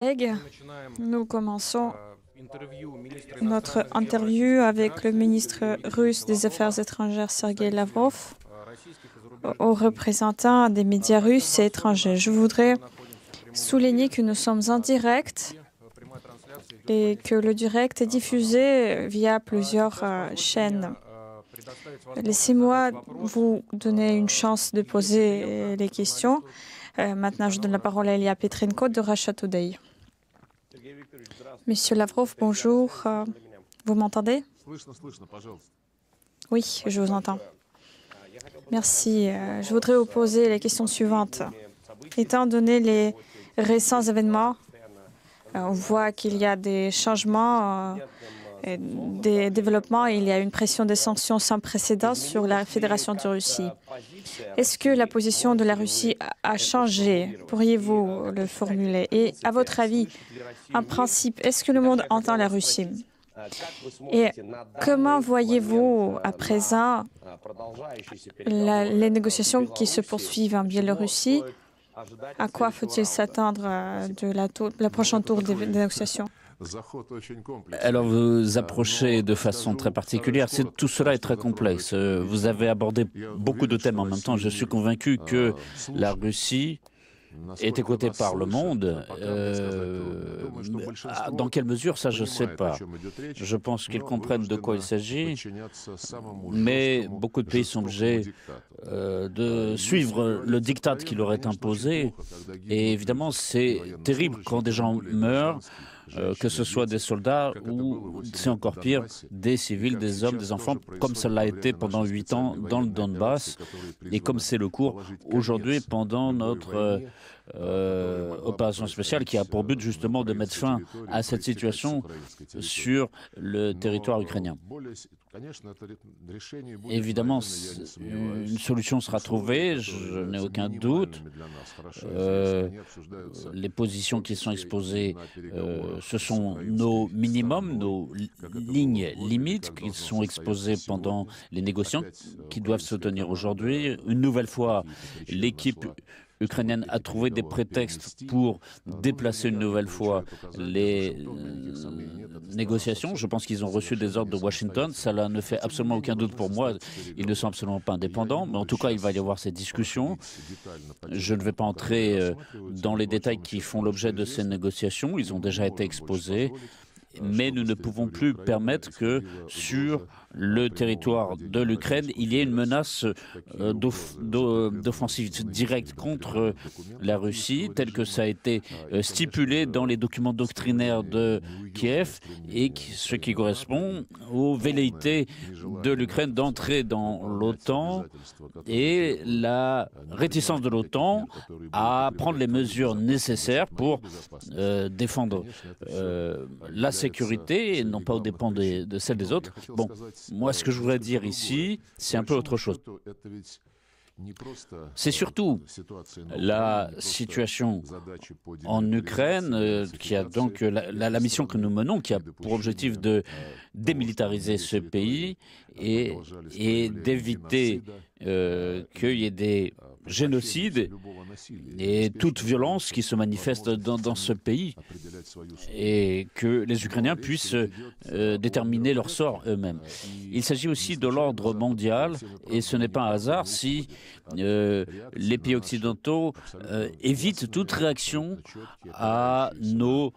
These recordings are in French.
Collègues, nous commençons notre interview avec le ministre russe des Affaires étrangères Sergei Lavrov, aux représentants des médias russes et étrangers. Je voudrais souligner que nous sommes en direct et que le direct est diffusé via plusieurs chaînes. Laissez-moi vous donner une chance de poser les questions. Maintenant, je donne la parole à Elia Petrenko de Russia Today. Monsieur Lavrov, bonjour. Vous m'entendez? Oui, je vous entends. Merci. Je voudrais vous poser les questions suivantes. Étant donné les récents événements, on voit qu'il y a des changements, des développements. Il y a une pression des sanctions sans précédent sur la Fédération de Russie. Est-ce que la position de la Russie a changé? Pourriez-vous le formuler? Et à votre avis, en principe, est-ce que le monde entend la Russie? Et comment voyez-vous à présent les négociations qui se poursuivent en Biélorussie? À quoi faut-il s'attendre de la prochaine tour des négociations? Alors, vous approchez de façon très particulière. Tout cela est très complexe. Vous avez abordé beaucoup de thèmes en même temps. Je suis convaincu que la Russie est écoutée par le monde. Dans quelle mesure, ça, je ne sais pas. Je pense qu'ils comprennent de quoi il s'agit, mais beaucoup de pays sont obligés de suivre le diktat qui leur est imposé. Et évidemment, c'est terrible quand des gens meurent, que ce soit des soldats ou, c'est encore pire, des civils, des hommes, des enfants, comme cela a été pendant 8 ans dans le Donbass, et comme c'est le cours aujourd'hui pendant notre opération spéciale qui a pour but justement de mettre fin à cette situation sur le territoire ukrainien. Évidemment, une solution sera trouvée, je n'ai aucun doute. Les positions qui sont exposées, ce sont nos minimums, nos lignes limites qui sont exposées pendant les négociations qui doivent se tenir aujourd'hui. Une nouvelle fois, l'équipe ukrainienne a trouvé des prétextes pour déplacer une nouvelle fois les négociations. Je pense qu'ils ont reçu des ordres de Washington. Cela ne fait absolument aucun doute pour moi. Ils ne sont absolument pas indépendants. Mais en tout cas, il va y avoir ces discussions. Je ne vais pas entrer dans les détails qui font l'objet de ces négociations. Ils ont déjà été exposés. Mais nous ne pouvons plus permettre que sur le territoire de l'Ukraine, il y ait une menace d'offensive directe contre la Russie, telle que ça a été stipulé dans les documents doctrinaires de Kiev, et ce qui correspond aux velléités de l'Ukraine d'entrer dans l'OTAN et la réticence de l'OTAN à prendre les mesures nécessaires pour défendre la sécurité et non pas aux dépens de celle des autres. Bon, moi, ce que je voudrais dire ici, c'est un peu autre chose. C'est surtout la situation en Ukraine, qui a donc la mission que nous menons, qui a pour objectif de démilitariser ce pays et d'éviter qu'il y ait des génocides et toute violence qui se manifeste dans ce pays, et que les Ukrainiens puissent déterminer leur sort eux-mêmes. Il s'agit aussi de l'ordre mondial, et ce n'est pas un hasard si les pays occidentaux évitent toute réaction à nos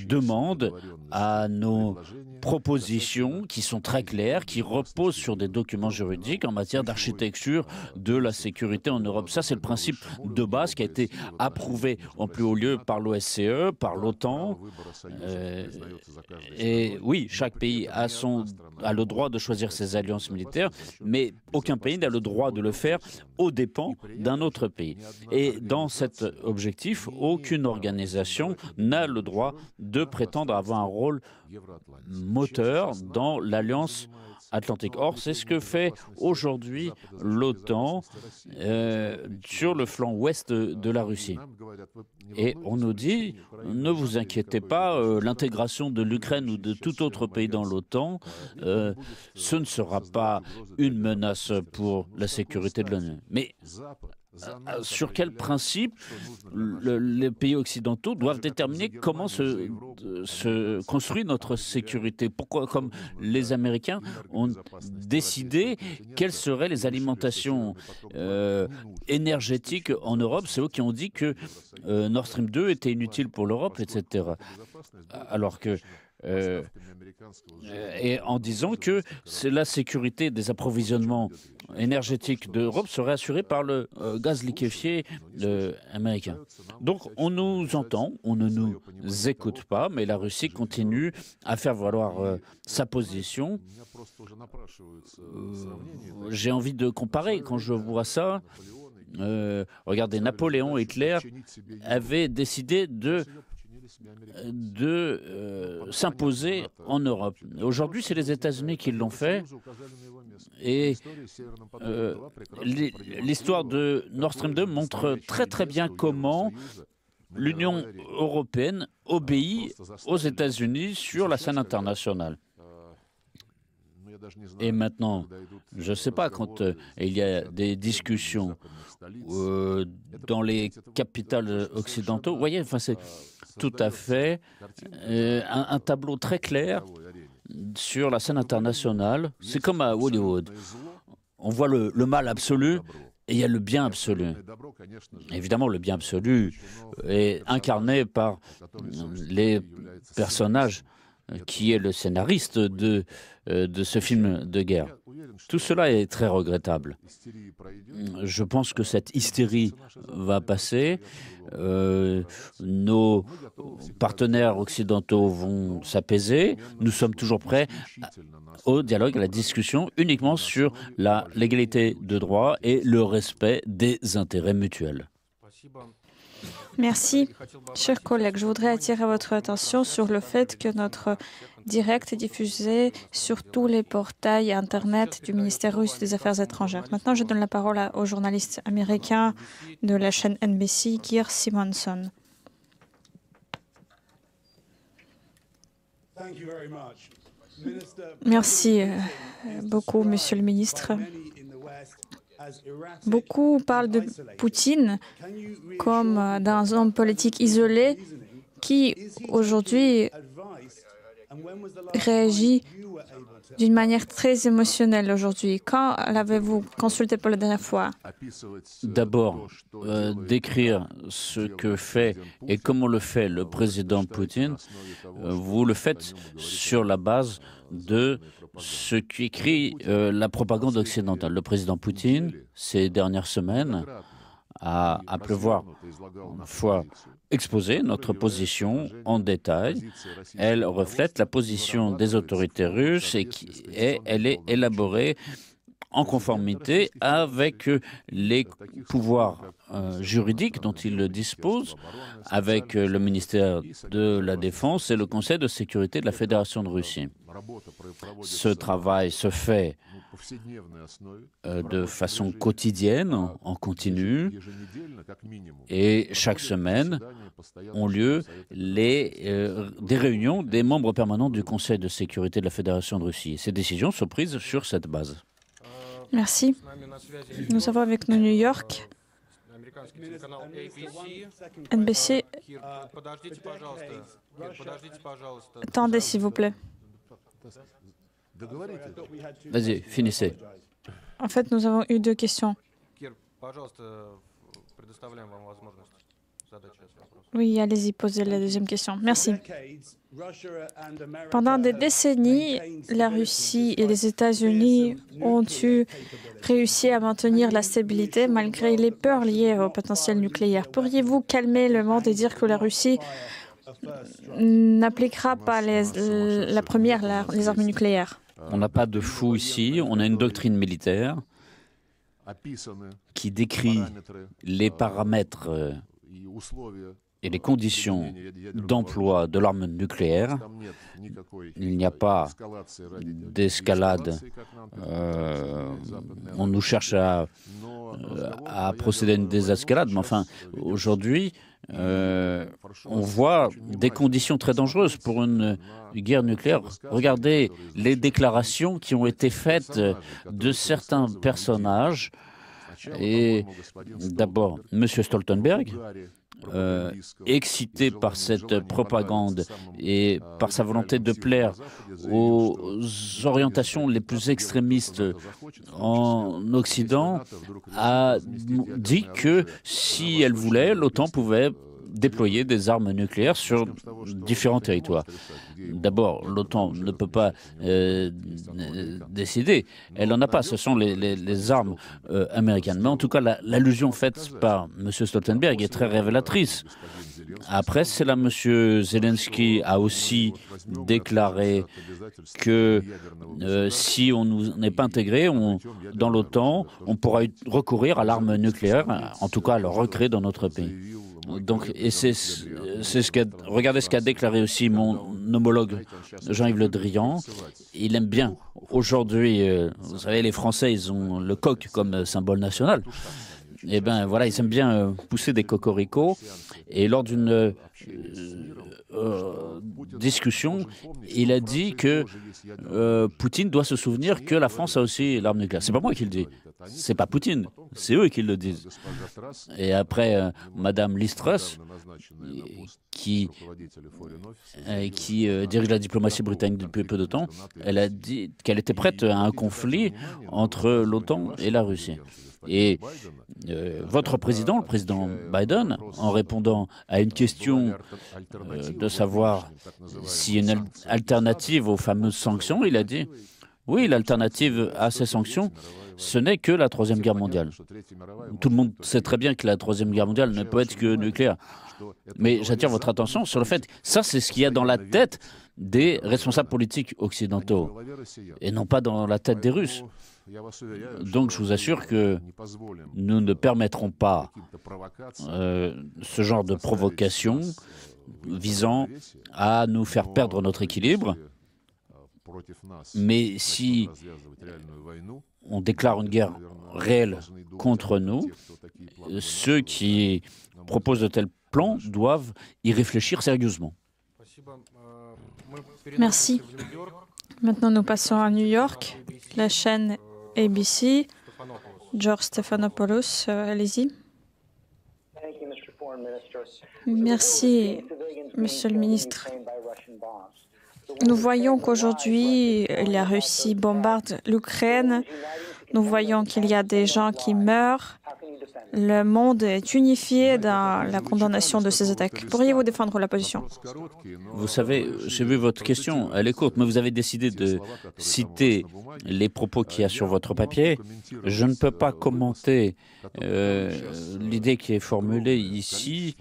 demandes, à nos propositions qui sont très claires, qui reposent sur des documents juridiques en matière d'architecture de la sécurité en Europe. Ça, c'est le principe de base qui a été approuvé en plus haut lieu par l'OSCE, par l'OTAN. Et oui, chaque pays a le droit de choisir ses alliances militaires, mais aucun pays n'a le droit de le faire aux dépens d'un autre pays. Et dans cet objectif, aucune organisation n'a le droit de prétendre avoir un rôle moteur dans l'Alliance Atlantique. Or, c'est ce que fait aujourd'hui l'OTAN sur le flanc ouest de la Russie. Et on nous dit, ne vous inquiétez pas, l'intégration de l'Ukraine ou de tout autre pays dans l'OTAN, ce ne sera pas une menace pour la sécurité de l'ONU. Mais sur quel principe les pays occidentaux doivent déterminer comment se construit notre sécurité. Pourquoi, comme les Américains ont décidé quelles seraient les alimentations énergétiques en Europe, c'est eux qui ont dit que Nord Stream 2 était inutile pour l'Europe, etc. Alors que et en disant que la sécurité des approvisionnements énergétiques d'Europe serait assurée par le gaz liquéfié américain. Donc on nous entend, on ne nous écoute pas, mais la Russie continue à faire valoir sa position. J'ai envie de comparer quand je vois ça. Regardez, Napoléon et Hitler avaient décidé de s'imposer en Europe. Aujourd'hui, c'est les États-Unis qui l'ont fait. Et l'histoire de Nord Stream 2 montre très bien comment l'Union européenne obéit aux États-Unis sur la scène internationale. Et maintenant, je ne sais pas, quand il y a des discussions dans les capitales occidentaux, vous voyez, enfin, c'est tout à fait un tableau très clair sur la scène internationale. C'est comme à Hollywood. On voit le mal absolu et il y a le bien absolu. Évidemment, le bien absolu est incarné par les personnages qui est le scénariste de ce film de guerre. Tout cela est très regrettable. Je pense que cette hystérie va passer. Nos partenaires occidentaux vont s'apaiser. Nous sommes toujours prêts au dialogue, à la discussion, uniquement sur l'égalité de droit et le respect des intérêts mutuels. Merci. Chers collègues, je voudrais attirer votre attention sur le fait que notre direct est diffusé sur tous les portails Internet du ministère russe des Affaires étrangères. Maintenant, je donne la parole au journaliste américain de la chaîne NBC, Geir Simonson. Merci beaucoup, Monsieur le ministre. Beaucoup parlent de Poutine comme d'un homme politique isolé qui, aujourd'hui, réagit d'une manière très émotionnelle aujourd'hui. Quand l'avez-vous consulté pour la dernière fois? D'abord, décrire ce que fait et comment le fait le président Poutine, vous le faites sur la base de ce qu'écrit la propagande occidentale. Le président Poutine, ces dernières semaines, a à pleuvoir fois exposé notre position en détail. Elle reflète la position des autorités russes et elle est élaborée en conformité avec les pouvoirs juridiques dont il dispose, avec le ministère de la Défense et le Conseil de sécurité de la Fédération de Russie. Ce travail se fait de façon quotidienne, en continu, et chaque semaine ont lieu des réunions des membres permanents du Conseil de sécurité de la Fédération de Russie. Ces décisions sont prises sur cette base. Merci. Nous avons avec nous New York, NBC. Attendez, s'il vous plaît. Vas-y, finissez. En fait, nous avons eu deux questions. Oui, allez-y, posez la deuxième question. Merci. Pendant des décennies, la Russie et les États-Unis ont réussi à maintenir la stabilité malgré les peurs liées au potentiel nucléaire. Pourriez-vous calmer le monde et dire que la Russie n'appliquera pas les armes nucléaires? On n'a pas de fou ici, on a une doctrine militaire qui décrit les paramètres et les conditions d'emploi de l'arme nucléaire. Il n'y a pas d'escalade. On nous cherche à procéder à une désescalade, mais enfin, aujourd'hui, on voit des conditions très dangereuses pour une guerre nucléaire. Regardez les déclarations qui ont été faites de certains personnages Et d'abord, M. Stoltenberg, excité par cette propagande et par sa volonté de plaire aux orientations les plus extrémistes en Occident, a dit que si elle voulait, l'OTAN pouvait déployer des armes nucléaires sur différents territoires. D'abord, l'OTAN ne peut pas décider. Elle n'en a pas. Ce sont les armes américaines. Mais en tout cas, l'allusion faite par M. Stoltenberg est très révélatrice. Après cela, M. Zelensky a aussi déclaré que si on n'est pas intégré dans l'OTAN, on pourra recourir à l'arme nucléaire, en tout cas à le recréer dans notre pays. Donc, et regardez ce qu'a déclaré aussi mon homologue Jean-Yves Le Drian. Il aime bien. Aujourd'hui, vous savez, les Français, ils ont le coq comme symbole national. Eh bien, voilà, ils aiment bien pousser des cocoricots. Et lors d'une discussion, il a dit que Poutine doit se souvenir que la France a aussi l'arme nucléaire. C'est pas moi qui le dis. C'est pas Poutine, c'est eux qui le disent. Et après, Madame Liz Truss, qui dirige la diplomatie britannique depuis peu de temps, elle a dit qu'elle était prête à un conflit entre l'OTAN et la Russie. Et votre président, le président Biden, en répondant à une question de savoir s'il y a une alternative aux fameuses sanctions, il a dit « Oui, l'alternative à ces sanctions, ce n'est que la Troisième Guerre mondiale. » Tout le monde sait très bien que la Troisième Guerre mondiale ne peut être que nucléaire. Mais j'attire votre attention sur le fait, ça c'est ce qu'il y a dans la tête des responsables politiques occidentaux, et non pas dans la tête des Russes. Donc je vous assure que nous ne permettrons pas ce genre de provocation visant à nous faire perdre notre équilibre. Mais si on déclare une guerre réelle contre nous, ceux qui proposent de tels plans doivent y réfléchir sérieusement. Merci. Maintenant, nous passons à New York, la chaîne ABC. George Stephanopoulos, allez-y. Merci, Monsieur le ministre. Nous voyons qu'aujourd'hui, la Russie bombarde l'Ukraine. Nous voyons qu'il y a des gens qui meurent. Le monde est unifié dans la condamnation de ces attaques. Pourriez-vous défendre la position? Vous savez, j'ai vu votre question, elle est courte, mais vous avez décidé de citer les propos qu'il y a sur votre papier. Je ne peux pas commenter l'idée qui est formulée ici.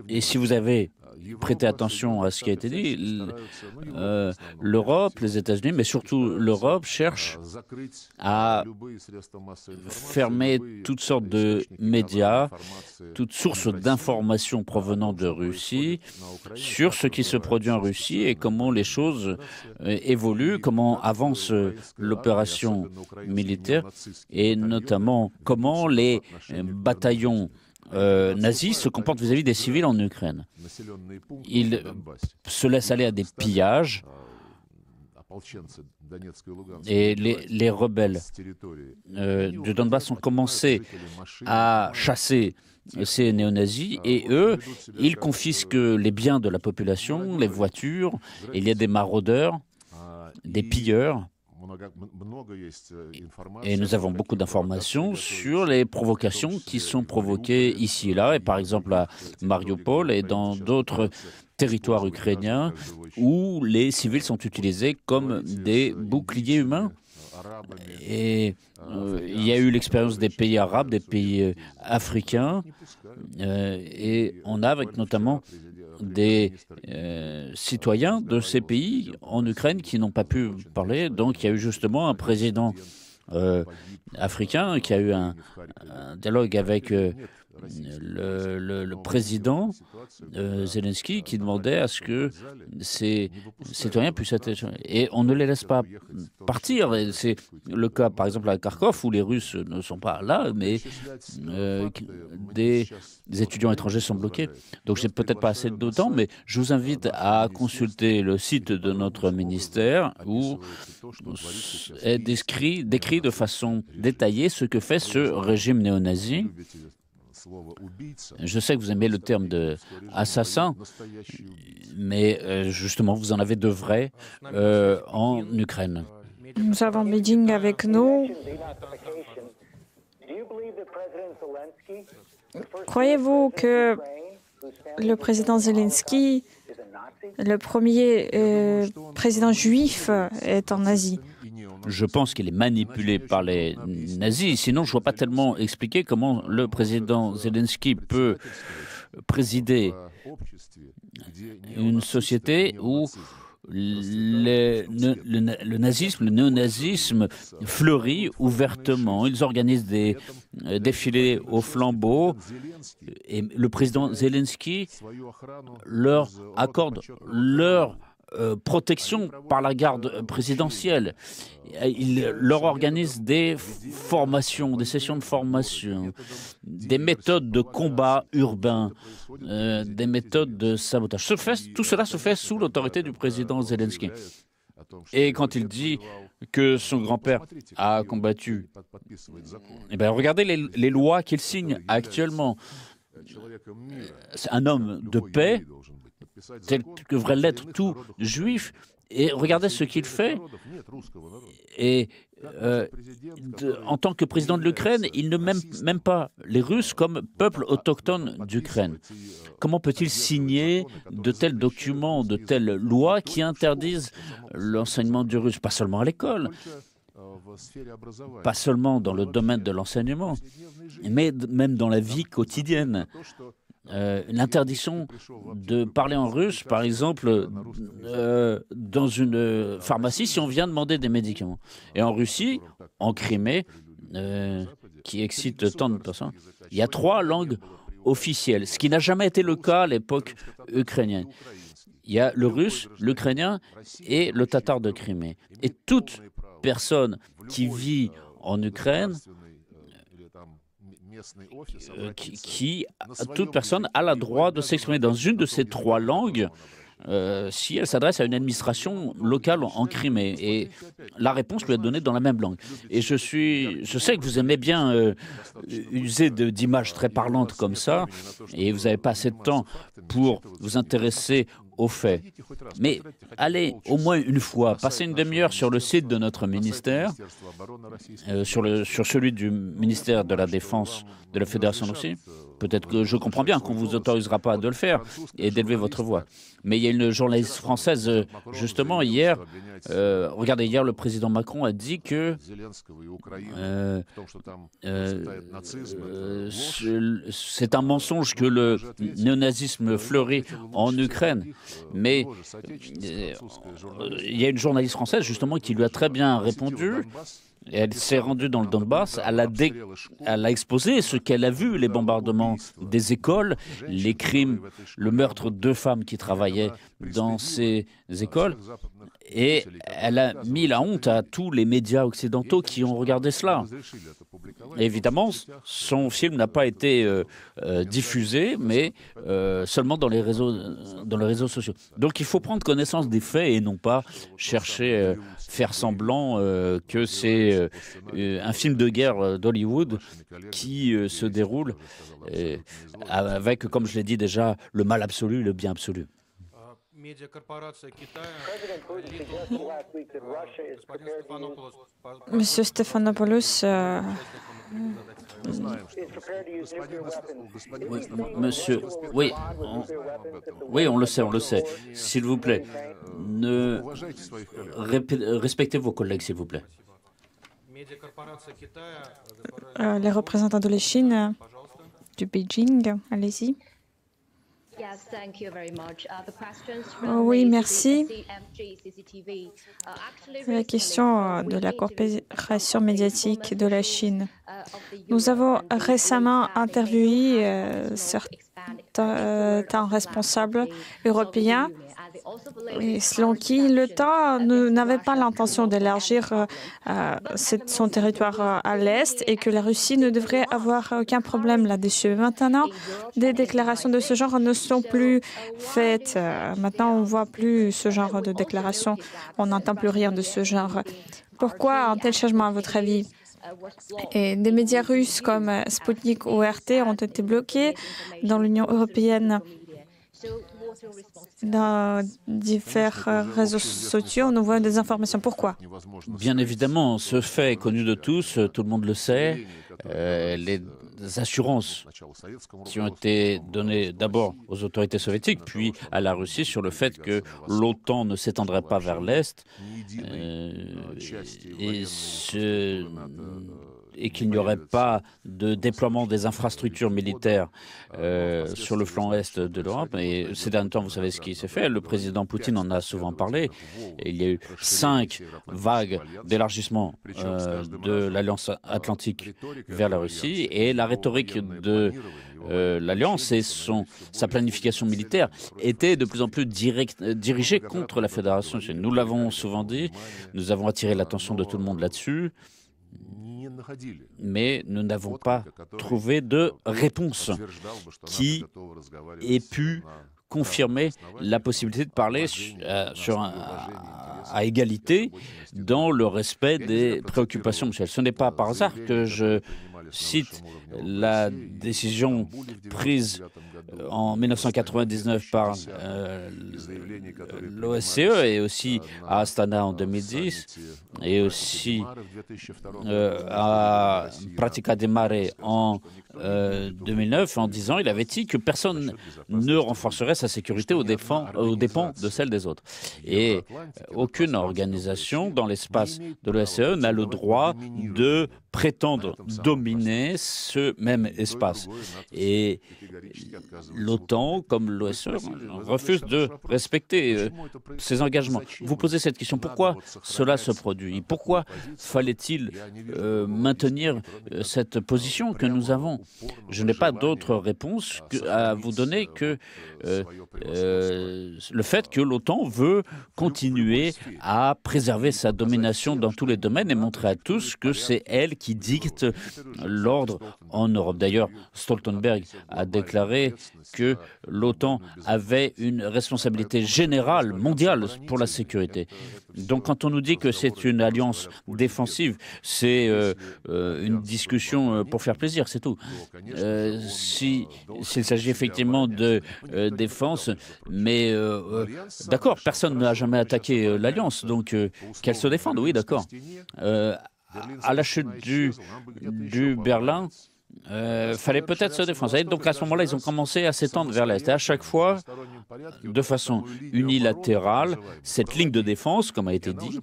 Et si vous avez prêté attention à ce qui a été dit, l'Europe, les États-Unis, mais surtout l'Europe cherche à fermer toutes sortes de médias, toutes sources d'informations provenant de Russie sur ce qui se produit en Russie et comment les choses évoluent, comment avance l'opération militaire et notamment comment les bataillons nazis se comportent vis-à-vis des civils en Ukraine. Ils se laissent aller à des pillages et les rebelles du Donbass ont commencé à chasser ces néo-nazis et eux, ils confisquent les biens de la population, les voitures, et il y a des maraudeurs, des pilleurs. Et nous avons beaucoup d'informations sur les provocations qui sont provoquées ici et là, et par exemple à Mariupol et dans d'autres territoires ukrainiens où les civils sont utilisés comme des boucliers humains. Et il y a eu l'expérience des pays arabes, des pays africains, et on a avec notamment des citoyens de ces pays en Ukraine qui n'ont pas pu parler. Donc il y a eu justement un président africain qui a eu un dialogue avec le président Zelensky qui demandait à ce que ces citoyens puissent être... Et on ne les laisse pas partir. C'est le cas, par exemple, à Kharkov, où les Russes ne sont pas là, mais des étudiants étrangers sont bloqués. Donc, je n'ai peut-être pas assez de temps, mais je vous invite à consulter le site de notre ministère où est décrit de façon détaillée ce que fait ce régime néo-nazi. Je sais que vous aimez le terme d'assassin, mais justement, vous en avez de vrais en Ukraine. Nous avons Beijing avec nous. Croyez-vous que le président Zelensky, le premier président juif, est en Asie? Je pense qu'il est manipulé par les nazis. Sinon, je ne vois pas tellement expliquer comment le président Zelensky peut présider une société où le nazisme, le néonazisme fleurit ouvertement. Ils organisent des défilés au flambeau et le président Zelensky leur accorde leur protection par la garde présidentielle. Il leur organise des formations, des sessions de formation, des méthodes de combat urbain, des méthodes de sabotage. Tout cela se fait sous l'autorité du président Zelensky. Et quand il dit que son grand-père a combattu, eh bien, regardez les lois qu'il signe actuellement. C'est un homme de paix, tel que devrait l'être tout juif, et regardez ce qu'il fait. Et en tant que président de l'Ukraine, il ne même pas les Russes comme peuple autochtone d'Ukraine. Comment peut-il signer de tels documents, de telles lois qui interdisent l'enseignement du russe, pas seulement à l'école, pas seulement dans le domaine de l'enseignement, mais même dans la vie quotidienne? L'interdiction de parler en russe, par exemple, dans une pharmacie, si on vient demander des médicaments. Et en Russie, en Crimée, qui excite tant de personnes, il y a 3 langues officielles, ce qui n'a jamais été le cas à l'époque ukrainienne. Il y a le russe, l'ukrainien et le tatar de Crimée. Et toute personne qui vit en Ukraine, toute personne a le droit de s'exprimer dans une de ces 3 langues si elle s'adresse à une administration locale en Crimée. Et la réponse lui est donnée dans la même langue. Et je sais que vous aimez bien user d'images très parlantes comme ça, et vous n'avez pas assez de temps pour vous intéresser aux faits. Mais allez au moins une fois, passez une demi-heure sur le site de notre ministère, sur celui du ministère de la Défense de la Fédération de Russie. Peut-être que je comprends bien qu'on ne vous autorisera pas de le faire et d'élever votre voix. Mais il y a une journaliste française, justement, hier, regardez, hier, le président Macron a dit que c'est un mensonge que le néonazisme fleurit en Ukraine. Mais il y a une journaliste française, justement, qui lui a très bien répondu. Et elle s'est rendue dans le Donbass, elle a exposé ce qu'elle a vu, les bombardements des écoles, les crimes, le meurtre de 2 femmes qui travaillaient dans ces écoles. Et elle a mis la honte à tous les médias occidentaux qui ont regardé cela. Et évidemment, son film n'a pas été diffusé, mais seulement dans les réseaux sociaux. Donc il faut prendre connaissance des faits et non pas chercher, faire semblant que c'est un film de guerre d'Hollywood qui se déroule avec, comme je l'ai dit déjà, le mal absolu et le bien absolu. Monsieur Stephanopoulos, oui, monsieur, oui, on le sait. S'il vous plaît, respectez vos collègues, s'il vous plaît. Les représentants de la Chine, du Beijing, allez-y. Oui, merci. La question de la coopération médiatique de la Chine. Nous avons récemment interviewé certains responsables européens selon qui l'OTAN n'avait pas l'intention d'élargir son territoire à l'Est et que la Russie ne devrait avoir aucun problème là-dessus. Maintenant, des déclarations de ce genre ne sont plus faites. Maintenant, on ne voit plus ce genre de déclarations. On n'entend plus rien de ce genre. Pourquoi un tel changement, à votre avis? Et des médias russes comme Sputnik ou RT ont été bloqués dans l'Union européenne. Dans différents réseaux sociaux, on nous voit des informations. Pourquoi? Bien évidemment, ce fait est connu de tous, tout le monde le sait. Les assurances qui ont été données d'abord aux autorités soviétiques, puis à la Russie sur le fait que l'OTAN ne s'étendrait pas vers l'Est et qu'il n'y aurait pas de déploiement des infrastructures militaires sur le flanc est de l'Europe. Et ces derniers temps, vous savez ce qui s'est fait. Le président Poutine en a souvent parlé. Et il y a eu 5 vagues d'élargissement de l'Alliance Atlantique vers la Russie. Et la rhétorique de l'Alliance et sa planification militaire était de plus en plus dirigée contre la Fédération chinoise. Nous l'avons souvent dit, nous avons attiré l'attention de tout le monde là-dessus. Mais nous n'avons pas trouvé de réponse qui ait pu confirmer la possibilité de parler à égalité dans le respect des préoccupations mutuelles. Ce n'est pas par hasard que je cite la décision prise en 1999 par l'OSCE et aussi à Astana en 2010 et aussi à Pratica de Mare en 2009 en disant il avait dit que personne ne renforcerait sa sécurité aux dépens de celle des autres. Et aucune organisation dans l'espace de l'OSCE n'a le droit de prétendre dominer ce même espace. Et l'OTAN, comme l'OSCE, refuse de respecter ses engagements. Vous posez cette question, pourquoi cela se produit? Pourquoi fallait-il maintenir cette position que nous avons? Je n'ai pas d'autre réponse à vous donner que le fait que l'OTAN veut continuer à préserver sa domination dans tous les domaines et montrer à tous que c'est elle qui dicte l'ordre en Europe. D'ailleurs, Stoltenberg a déclaré que l'OTAN avait une responsabilité générale, mondiale, pour la sécurité. Donc, quand on nous dit que c'est une alliance défensive, c'est une discussion pour faire plaisir, c'est tout. S'il s'agit effectivement de défense, mais d'accord, personne n'a jamais attaqué l'alliance, donc qu'elle se défende, oui, d'accord. À la chute du Berlin, fallait peut-être se défendre. Et donc à ce moment-là, ils ont commencé à s'étendre vers l'Est. Et à chaque fois, de façon unilatérale, cette ligne de défense, comme a été dit,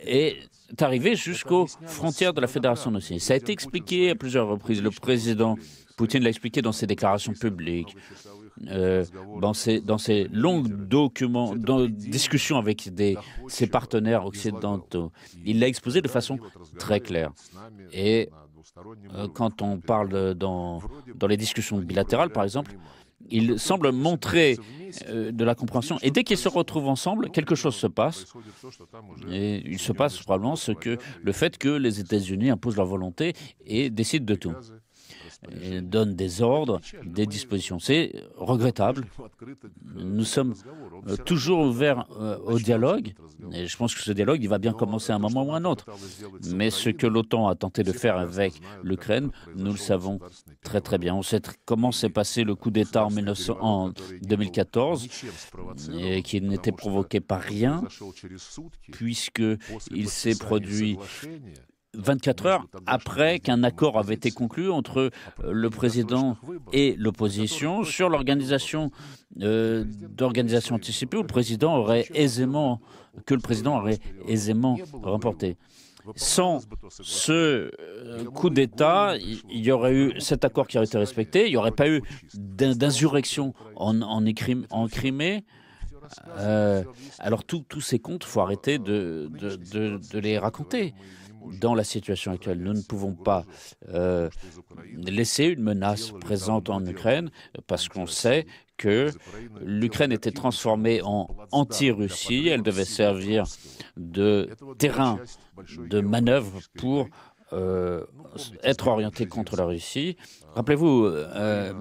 est arrivée jusqu'aux frontières de la Fédération russe. Ça a été expliqué à plusieurs reprises. Le président Poutine l'a expliqué dans ses déclarations publiques. Dans ces longues discussions avec ses partenaires occidentaux. Il l'a exposé de façon très claire. Et quand on parle dans les discussions bilatérales, par exemple, il semble montrer de la compréhension. Et dès qu'ils se retrouvent ensemble, quelque chose se passe. Et il se passe probablement le fait que les États-Unis imposent leur volonté et décident de tout. Et donnent des ordres, des dispositions. C'est regrettable. Nous sommes toujours ouverts au dialogue. Et je pense que ce dialogue, il va bien commencer à un moment ou à un autre. Mais ce que l'OTAN a tenté de faire avec l'Ukraine, nous le savons très très bien. On sait comment s'est passé le coup d'État en 2014, et qui n'était provoqué par rien, puisqu'il s'est produit 24 heures après qu'un accord avait été conclu entre le président et l'opposition sur l'organisation d'organisations anticipées que le président aurait aisément remporté. Sans ce coup d'État, il y aurait eu cet accord qui aurait été respecté, il n'y aurait pas eu d'insurrection en Crimée. Alors tous ces contes, il faut arrêter de les raconter. Dans la situation actuelle, nous ne pouvons pas laisser une menace présente en Ukraine parce qu'on sait que l'Ukraine était transformée en anti-Russie. Elle devait servir de terrain de manœuvre pour être orientée contre la Russie. Rappelez-vous,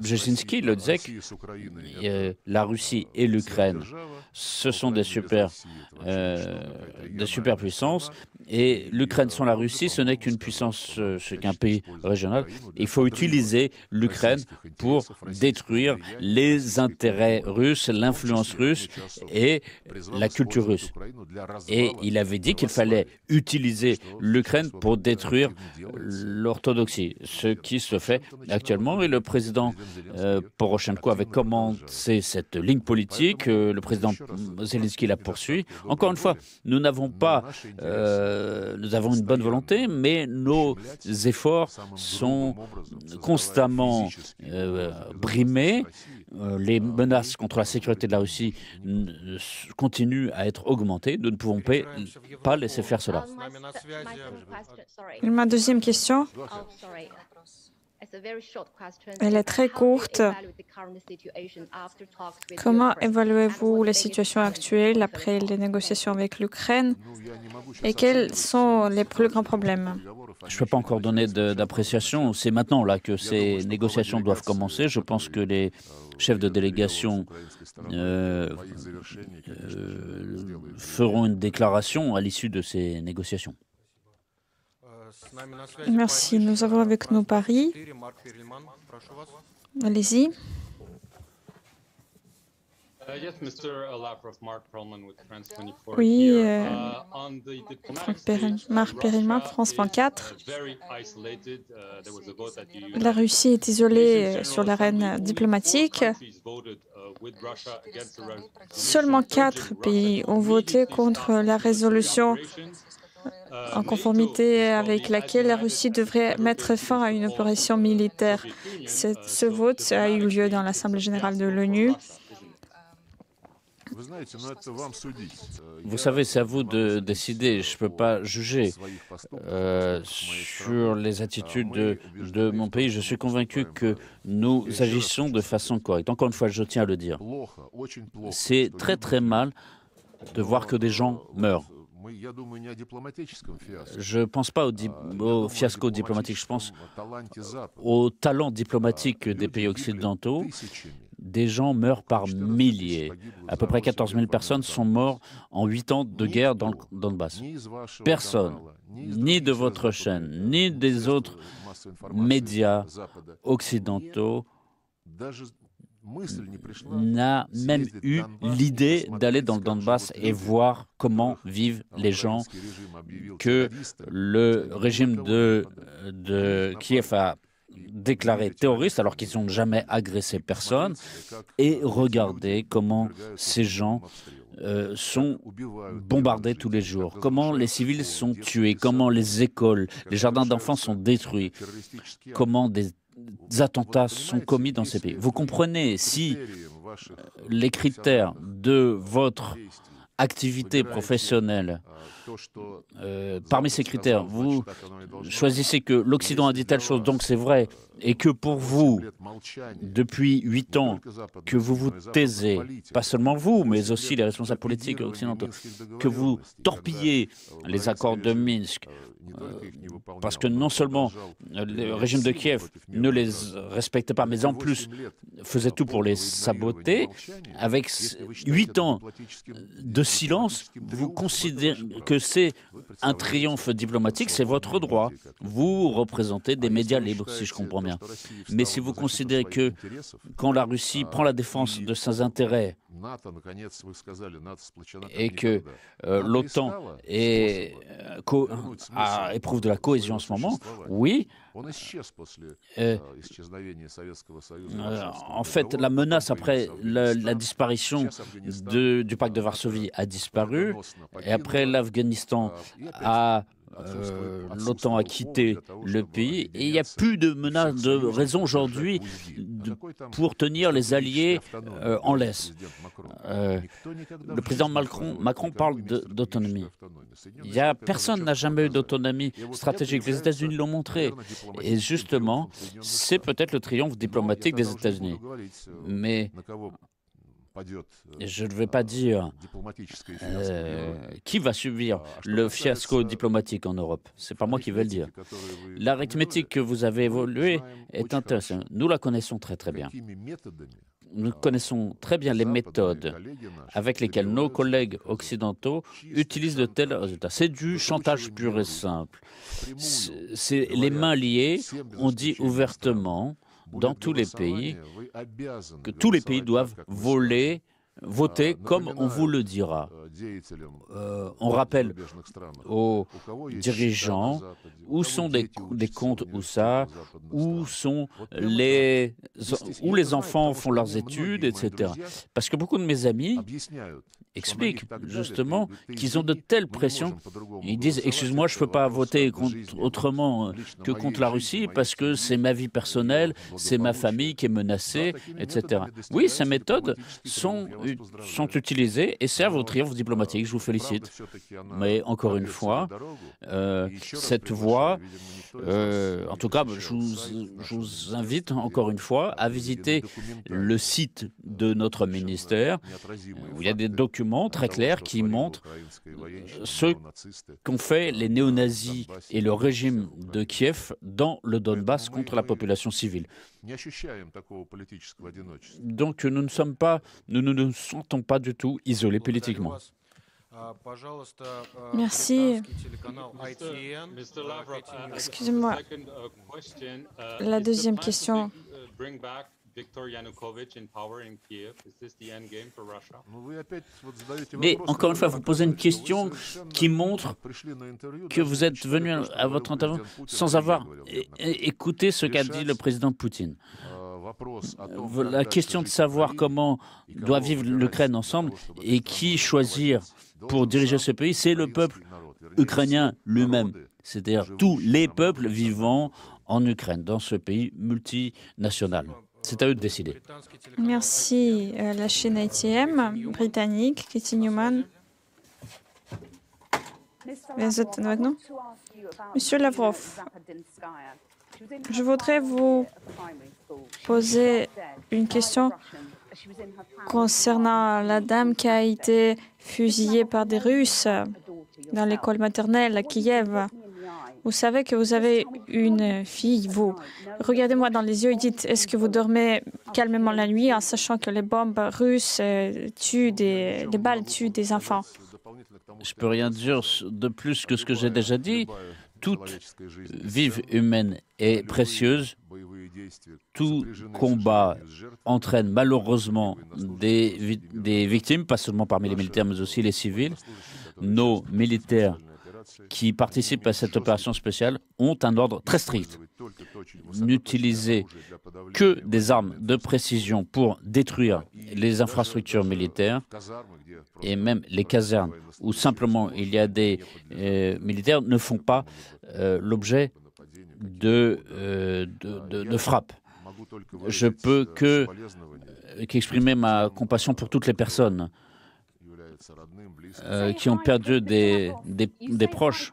Brzezinski le disait que la Russie et l'Ukraine, ce sont des superpuissances, et l'Ukraine sans la Russie, ce n'est qu'une puissance, c'est qu'un pays régional. Il faut utiliser l'Ukraine pour détruire les intérêts russes, l'influence russe et la culture russe. Et il avait dit qu'il fallait utiliser l'Ukraine pour détruire l'orthodoxie, ce qui se fait actuellement. Et le président Poroshenko avait commencé cette ligne politique. Le président Zelensky la poursuit. Encore une fois, nous avons une bonne volonté, mais nos efforts sont constamment brimés. Les menaces contre la sécurité de la Russie continuent à être augmentées. Nous ne pouvons pas laisser faire cela. Ma deuxième question, elle est très courte. Comment évaluez-vous la situation actuelle après les négociations avec l'Ukraine et quels sont les plus grands problèmes? Je ne peux pas encore donner d'appréciation. C'est maintenant là que ces négociations doivent commencer. Je pense que les chefs de délégation feront une déclaration à l'issue de ces négociations. Merci. Nous avons avec nous Paris. Allez-y. Oui, Marc Perelman, France 24. La Russie est isolée sur l'arène diplomatique. Seulement 4 pays ont voté contre la résolution en conformité avec laquelle la Russie devrait mettre fin à une opération militaire. Ce vote a eu lieu dans l'Assemblée générale de l'ONU. Vous savez, c'est à vous de décider. Je ne peux pas juger sur les attitudes de mon pays. Je suis convaincu que nous agissons de façon correcte. Encore une fois, je tiens à le dire. C'est très très mal de voir que des gens meurent. Je ne pense pas au fiasco diplomatique, je pense au talent diplomatique des pays occidentaux. Des gens meurent par milliers. À peu près 14 000 personnes sont mortes en 8 ans de guerre dans le Donbass. Personne, ni de votre chaîne, ni des autres médias occidentaux, n'a même eu l'idée d'aller dans le Donbass et voir comment vivent les gens que le régime de Kiev a déclarés terroristes alors qu'ils n'ont jamais agressé personne, et regardez comment ces gens sont bombardés tous les jours, comment les civils sont tués, comment les écoles, les jardins d'enfants sont détruits, comment des attentats sont commis dans ces pays. Vous comprenez, si les critères de votre activité professionnelle, parmi ces critères, vous choisissez que l'Occident a dit telle chose, donc c'est vrai, et que pour vous, depuis 8 ans, que vous vous taisez, pas seulement vous, mais aussi les responsables politiques occidentaux, que vous torpillez les accords de Minsk, parce que non seulement le régime de Kiev ne les respectait pas, mais en plus faisait tout pour les saboter, avec 8 ans de silence, vous considérez que c'est un triomphe diplomatique, c'est votre droit. Vous représentez des médias libres, si je comprends bien. Mais si vous considérez que quand la Russie prend la défense de ses intérêts et que l'OTAN éprouve de la cohésion en ce moment, oui. En fait, la menace après la disparition du pacte de Varsovie a disparu, et après l'Afghanistan a l'OTAN a quitté le pays et il n'y a plus de menace, de raison aujourd'hui pour tenir les alliés en laisse. Le président Macron parle d'autonomie. Personne n'a jamais eu d'autonomie stratégique. Les États-Unis l'ont montré. Et justement, c'est peut-être le triomphe diplomatique des États-Unis. Mais je ne vais pas dire qui va subir le fiasco diplomatique en Europe. Ce n'est pas moi qui vais le dire. L'arithmétique que vous avez évoluée est intéressante. Nous la connaissons très très bien. Nous connaissons très bien les méthodes avec lesquelles nos collègues occidentaux utilisent de tels résultats. C'est du chantage pur et simple. C'est les mains liées. On dit ouvertement dans tous les pays que tous les pays doivent voter comme on vous le dira. On rappelle aux dirigeants où sont des comptes où les enfants font leurs études, etc. Parce que beaucoup de mes amis expliquent justement qu'ils ont de telles pressions. Ils disent « Excuse-moi, je ne peux pas voter autrement que contre la Russie parce que c'est ma vie personnelle, c'est ma famille qui est menacée, etc. » Oui, ces méthodes sont utilisées et servent au triomphe diplomatique. Je vous félicite. Mais encore une fois, cette voie, en tout cas, je vous invite encore une fois à visiter le site de notre ministère où il y a des documents très clairs qui montrent ce qu'ont fait les néo-nazis et le régime de Kiev dans le Donbass contre la population civile. Donc nous ne nous sentons pas du tout isolés politiquement. Merci. Excusez-moi. La deuxième question. Mais encore une fois, vous posez une question qui montre que vous êtes venu à votre intervention sans avoir écouté ce qu'a dit le président Poutine. La question de savoir comment doit vivre l'Ukraine ensemble et qui choisir pour diriger ce pays, c'est le peuple ukrainien lui-même, c'est-à-dire tous les peuples vivant en Ukraine, dans ce pays multinational. C'est à eux de décider. Merci. La chaîne ITM britannique, Katie Newman. Monsieur Lavrov, je voudrais vous poser une question concernant la dame qui a été fusillée par des Russes dans l'école maternelle à Kiev. Vous savez que vous avez une fille, vous. Regardez-moi dans les yeux et dites, est-ce que vous dormez calmement la nuit en sachant que les bombes russes les balles tuent des enfants? Je ne peux rien dire de plus que ce que j'ai déjà dit. Toute vie humaine est précieuse. Tout combat entraîne malheureusement des victimes, pas seulement parmi les militaires, mais aussi les civils. Nos militaires qui participent à cette opération spéciale ont un ordre très strict. N'utiliser que des armes de précision pour détruire les infrastructures militaires et même les casernes où simplement il y a des militaires ne font pas l'objet de frappes. Je peux qu'exprimer ma compassion pour toutes les personnes qui ont perdu des proches.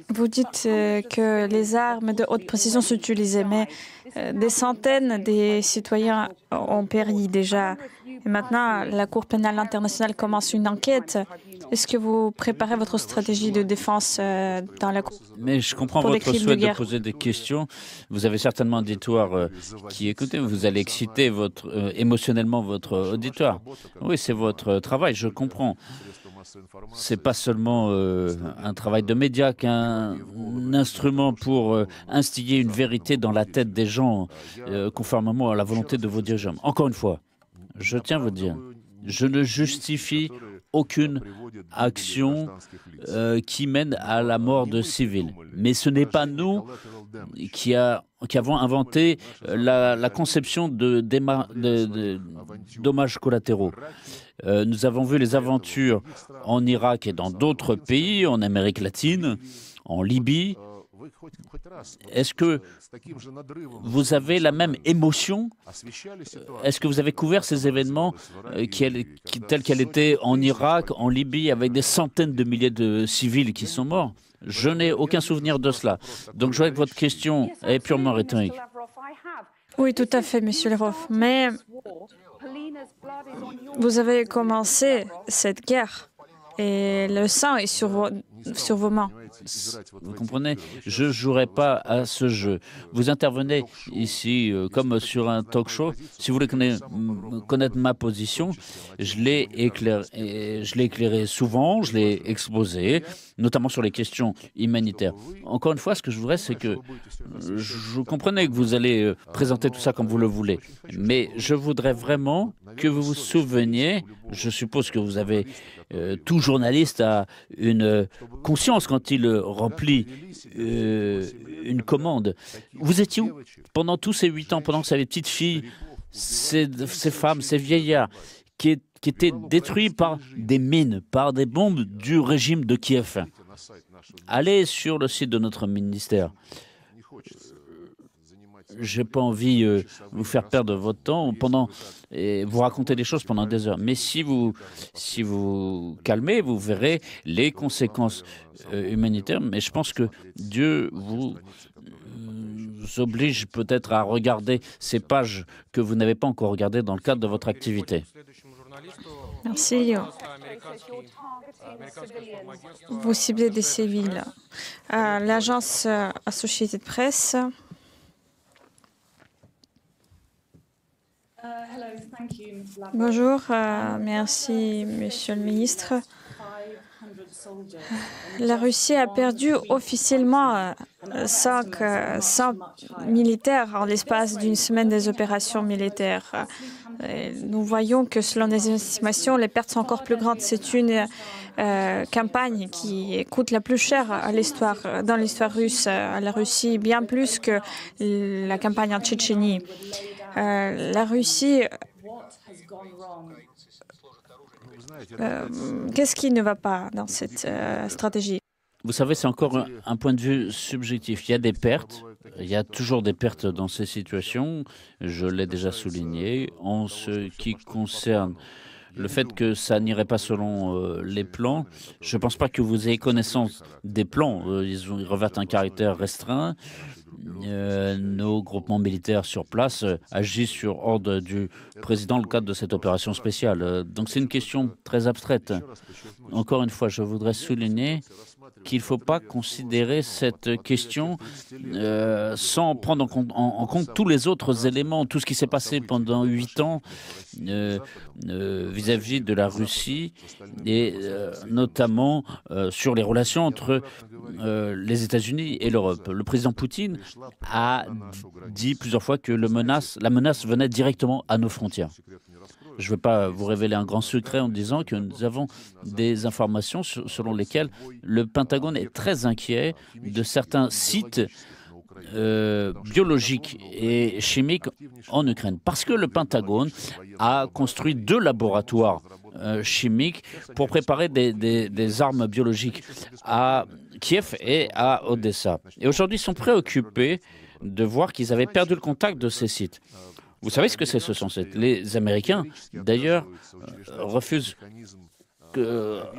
Vous dites que les armes de haute précision sont utilisées, mais des centaines de citoyens ont péri déjà. Et maintenant, la Cour pénale internationale commence une enquête. Est-ce que vous préparez votre stratégie de défense dans la Cour? Mais je comprends votre souhait de poser des questions. Vous avez certainement un auditoire qui écoute. Vous allez exciter émotionnellement votre auditoire. Oui, c'est votre travail, je comprends. C'est pas seulement un travail de média qu'un instrument pour instiller une vérité dans la tête des gens, conformément à la volonté de vos dirigeants. Encore une fois, je tiens à vous dire, je ne justifie aucune action qui mène à la mort de civils. Mais ce n'est pas nous qui avons inventé la conception de dommages collatéraux. Nous avons vu les aventures en Irak et dans d'autres pays, en Amérique latine, en Libye. Est-ce que vous avez la même émotion? Est-ce que vous avez couvert ces événements tels qu'elle était en Irak, en Libye, avec des centaines de milliers de civils qui sont morts? Je n'ai aucun souvenir de cela. Donc je vois que votre question est purement rhétorique. Oui, tout à fait, Monsieur Lavrov. Mais vous avez commencé cette guerre et le sang est sur vos mains. Vous comprenez? Je ne jouerai pas à ce jeu. Vous intervenez ici comme sur un talk show. Si vous voulez connaître ma position, je l'ai éclairé souvent, je l'ai exposé, notamment sur les questions humanitaires. Encore une fois, ce que je voudrais, c'est que je comprenais que vous allez présenter tout ça comme vous le voulez, mais je voudrais vraiment que vous vous souveniez, je suppose que vous avez, tout journaliste a une conscience quand il remplit une commande. Vous étiez où pendant tous ces 8 ans, pendant que ces petites filles, ces femmes, ces vieillards qui étaient détruits par des mines, par des bombes du régime de Kiev? Allez sur le site de notre ministère. Je n'ai pas envie de vous faire perdre votre temps et vous raconter des choses pendant des heures. Mais si vous calmez, vous verrez les conséquences humanitaires. Mais je pense que Dieu vous oblige peut-être à regarder ces pages que vous n'avez pas encore regardées dans le cadre de votre activité. Merci. Vous ciblez des civils. L'agence Associated Press. Bonjour, merci Monsieur le Ministre. La Russie a perdu officiellement 100 militaires en l'espace d'une semaine des opérations militaires. Nous voyons que selon les estimations, les pertes sont encore plus grandes. C'est une campagne qui coûte la plus cher dans l'histoire russe, à la Russie, bien plus que la campagne en Tchétchénie. La Russie, qu'est-ce qui ne va pas dans cette stratégie? Vous savez, c'est encore un point de vue subjectif. Il y a des pertes, il y a toujours des pertes dans ces situations, je l'ai déjà souligné. En ce qui concerne le fait que ça n'irait pas selon les plans, je ne pense pas que vous ayez connaissance des plans. Ils revêtent un caractère restreint. Nos groupements militaires sur place agissent sur ordre du président dans le cadre de cette opération spéciale. Donc c'est une question très abstraite. Encore une fois, je voudrais souligner qu'il ne faut pas considérer cette question sans prendre en compte tous les autres éléments, tout ce qui s'est passé pendant 8 ans vis-à-vis de la Russie et notamment sur les relations entre les États-Unis et l'Europe. Le président Poutine a dit plusieurs fois que la menace venait directement à nos frontières. Je ne veux pas vous révéler un grand secret en disant que nous avons des informations selon lesquelles le Pentagone est très inquiet de certains sites biologiques et chimiques en Ukraine. Parce que le Pentagone a construit 2 laboratoires chimiques pour préparer des armes biologiques à Kiev et à Odessa. Et aujourd'hui, ils sont préoccupés de voir qu'ils avaient perdu le contact de ces sites. Vous savez ce que c'est, ce sont les Américains, d'ailleurs, refusent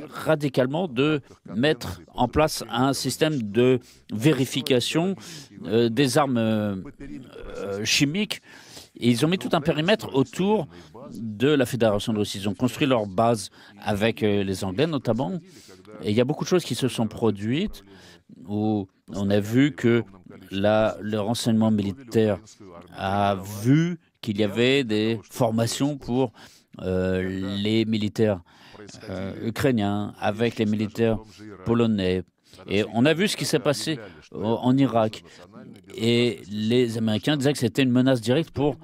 radicalement de mettre en place un système de vérification des armes chimiques. Et ils ont mis tout un périmètre autour de la Fédération de Russie. Ils ont construit leur base avec les Anglais notamment. Et il y a beaucoup de choses qui se sont produites où on a vu que le renseignement militaire a vu qu'il y avait des formations pour les militaires ukrainiens avec les militaires polonais. Et on a vu ce qui s'est passé en Irak. Et les Américains disaient que c'était une menace directe pour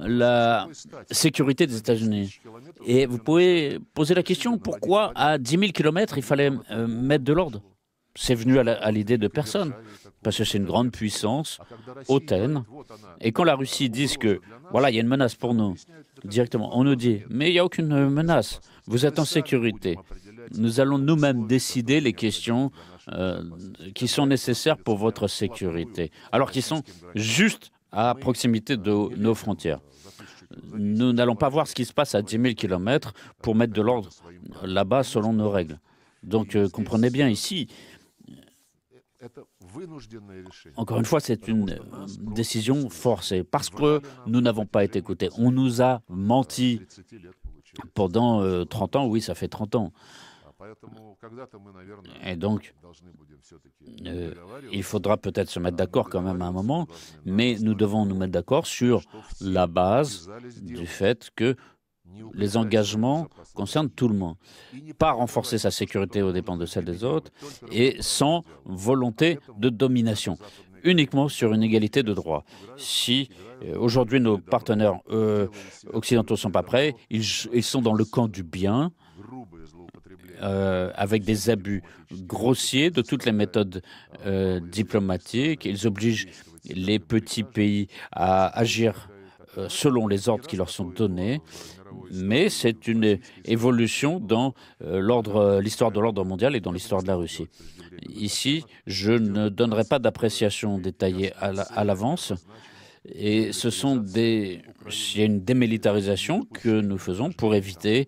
la sécurité des États-Unis. Et vous pouvez poser la question, pourquoi à 10 000 kilomètres il fallait mettre de l'ordre? c'est venu à l'idée de personne, parce que c'est une grande puissance hautaine. Et quand la Russie dit que, voilà, il y a une menace pour nous, directement, on nous dit, mais il n'y a aucune menace, vous êtes en sécurité. Nous allons nous-mêmes décider les questions qui sont nécessaires pour votre sécurité, alors qu'ils sont juste à proximité de nos frontières. Nous n'allons pas voir ce qui se passe à 10 000 km pour mettre de l'ordre là-bas selon nos règles. Donc, comprenez bien ici, encore une fois, c'est une décision forcée parce que nous n'avons pas été écoutés. On nous a menti pendant 30 ans, oui, ça fait 30 ans. Et donc, il faudra peut-être se mettre d'accord quand même à un moment, mais nous devons nous mettre d'accord sur la base du fait que les engagements concernent tout le monde. Pas renforcer sa sécurité aux dépens de celle des autres et sans volonté de domination, uniquement sur une égalité de droit. Si aujourd'hui nos partenaires occidentaux ne sont pas prêts, ils sont dans le camp du bien, avec des abus grossiers de toutes les méthodes diplomatiques. Ils obligent les petits pays à agir selon les ordres qui leur sont donnés. Mais c'est une évolution dans l'histoire de l'ordre mondial et dans l'histoire de la Russie. Ici, je ne donnerai pas d'appréciation détaillée à l'avance. Et il y a une démilitarisation que nous faisons pour éviter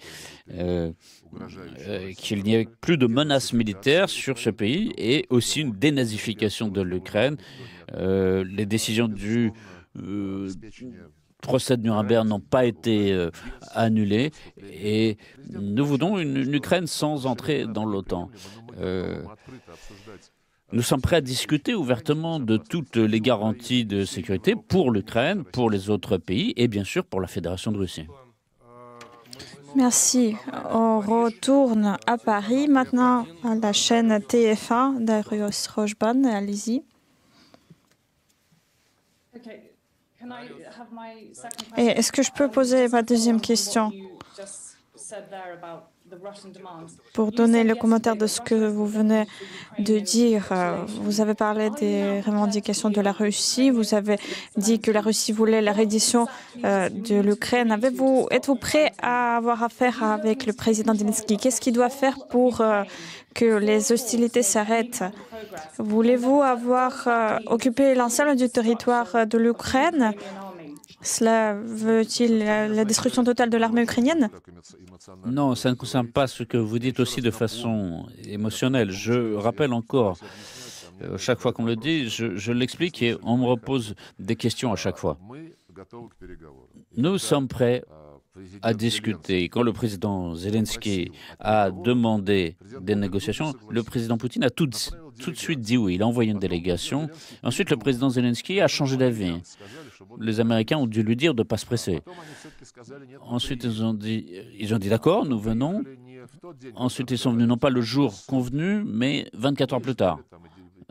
qu'il n'y ait plus de menaces militaires sur ce pays et aussi une dénazification de l'Ukraine. Les décisions du procès de Nuremberg n'ont pas été annulées et nous voulons une Ukraine sans entrer dans l'OTAN. Nous sommes prêts à discuter ouvertement de toutes les garanties de sécurité pour l'Ukraine, pour les autres pays et bien sûr pour la Fédération de Russie. Merci. On retourne à Paris maintenant à la chaîne TF1 Darius Rojban. Allez-y. Et est-ce que je peux poser ma deuxième question pour donner le commentaire de ce que vous venez de dire? Vous avez parlé des revendications de la Russie. Vous avez dit que la Russie voulait la reddition de l'Ukraine. Êtes-vous prêt à avoir affaire avec le président Zelensky? Qu'est-ce qu'il doit faire pour que les hostilités s'arrêtent? Voulez-vous avoir occupé l'ensemble du territoire de l'Ukraine? Cela veut-il la destruction totale de l'armée ukrainienne? Non, ça ne concerne pas ce que vous dites aussi de façon émotionnelle. Je rappelle encore, chaque fois qu'on le dit, je l'explique et on me repose des questions à chaque fois. Nous sommes prêts à discuter. Quand le président Zelensky a demandé des négociations, le président Poutine a tout de suite dit oui. Il a envoyé une délégation. Ensuite, le président Zelensky a changé d'avis. Les Américains ont dû lui dire de ne pas se presser. Ensuite, ils ont dit d'accord, nous venons. Ensuite, ils sont venus non pas le jour convenu, mais 24 heures plus tard.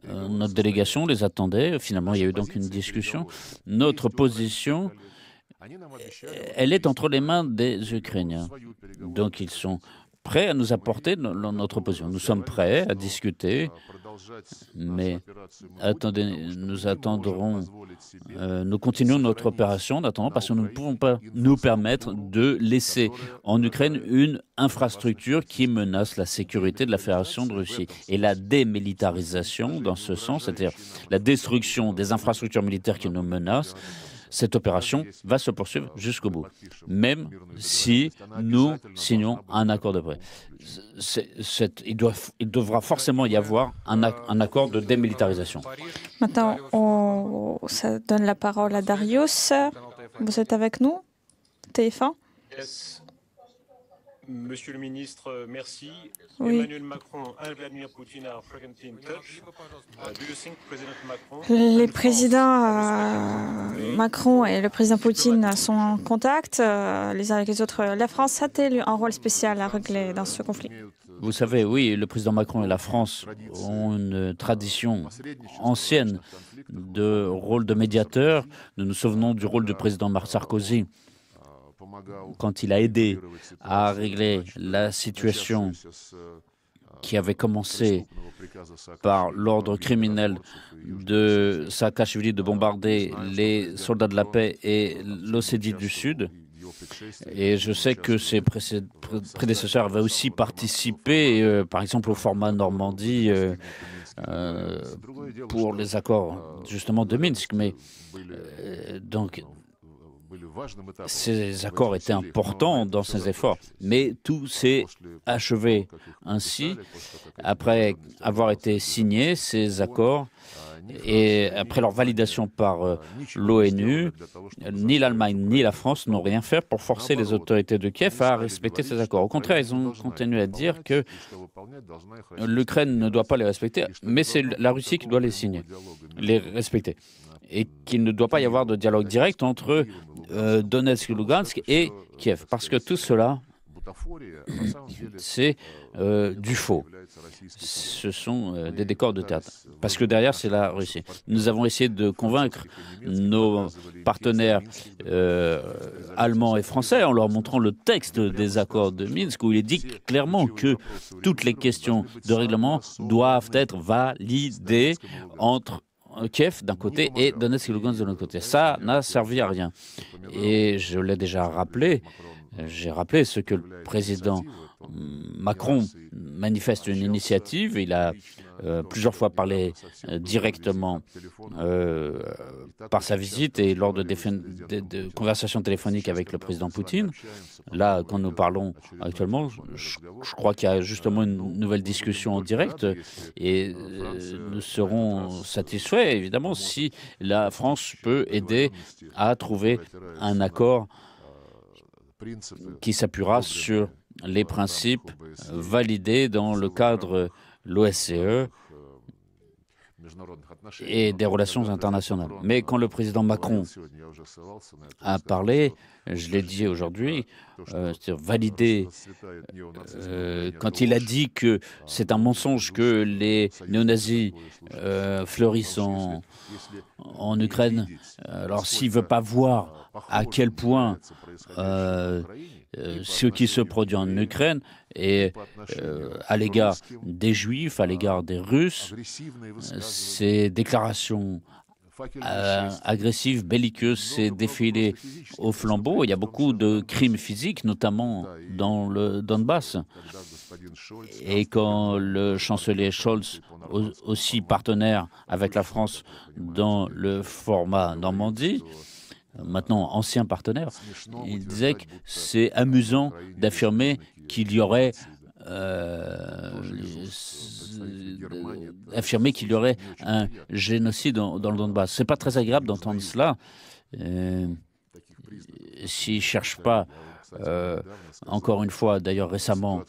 Notre délégation les attendait. Finalement, il y a eu donc une discussion. Notre position, elle est entre les mains des Ukrainiens. Donc, ils sont prêts à nous apporter notre position. Nous sommes prêts à discuter, mais attendez, nous continuons notre opération en attendant parce que nous ne pouvons pas nous permettre de laisser en Ukraine une infrastructure qui menace la sécurité de la Fédération de Russie. Et la démilitarisation, dans ce sens, c'est-à-dire la destruction des infrastructures militaires qui nous menacent, cette opération va se poursuivre jusqu'au bout, même si nous signons un accord de paix. Il devra forcément y avoir un accord de démilitarisation. Maintenant, ça donne la parole à Darius. Vous êtes avec nous, TF1? Monsieur le ministre, merci. Oui. Emmanuel Macron and Vladimir Putin are frequently in touch. Do you think President Macron... Les présidents Macron et le président Poutine sont en contact les uns avec les autres. La France a-t-elle un rôle spécial à régler dans ce conflit? Vous savez, oui, le président Macron et la France ont une tradition ancienne de rôle de médiateur. Nous nous souvenons du rôle du président Sarkozy quand il a aidé à régler la situation qui avait commencé par l'ordre criminel de Saakachvili de bombarder les soldats de la paix et l'Ossétie du Sud. Et je sais que ses prédécesseurs avaient aussi participé, par exemple, au format Normandie pour les accords justement de Minsk. Mais donc, ces accords étaient importants dans ces efforts, mais tout s'est achevé ainsi après avoir été signés, ces accords, et après leur validation par l'ONU. Ni l'Allemagne ni la France n'ont rien fait pour forcer les autorités de Kiev à respecter ces accords. Au contraire, ils ont continué à dire que l'Ukraine ne doit pas les respecter, mais c'est la Russie qui doit les signer, les respecter. Et qu'il ne doit pas y avoir de dialogue direct entre Donetsk, Lugansk et Kiev. Parce que tout cela, c'est du faux. Ce sont des décors de théâtre. Parce que derrière, c'est la Russie. Nous avons essayé de convaincre nos partenaires allemands et français en leur montrant le texte des accords de Minsk où il est dit clairement que toutes les questions de règlement doivent être validées entre Kiev d'un côté et Donetsk et Lugansk de l'autre côté. Ça n'a servi à rien. Et je l'ai déjà rappelé, j'ai rappelé ce que le président Macron manifeste une initiative. Il a plusieurs fois parlé directement par sa visite et lors de conversations téléphoniques avec le président Poutine. Là, quand nous parlons actuellement, je crois qu'il y a justement une nouvelle discussion en direct et nous serons satisfaits, évidemment, si la France peut aider à trouver un accord qui s'appuiera sur les principes validés dans le cadre de l'OSCE et des relations internationales. Mais quand le président Macron a parlé, je l'ai dit aujourd'hui, c'est-à-dire validé, quand il a dit que c'est un mensonge que les néo-nazis fleurissent en Ukraine, alors s'il ne veut pas voir à quel point ce qui se produit en Ukraine et à l'égard des Juifs, à l'égard des Russes, ces déclarations agressives, belliqueuses, ces défilés au flambeau. Il y a beaucoup de crimes physiques, notamment dans le Donbass. Et quand le chancelier Scholz, aussi partenaire avec la France dans le format Normandie, maintenant ancien partenaire, il disait que c'est amusant d'affirmer qu'il y aurait un génocide dans le Donbass. C'est pas très agréable d'entendre cela. S'il ne cherche pas, encore une fois, d'ailleurs récemment,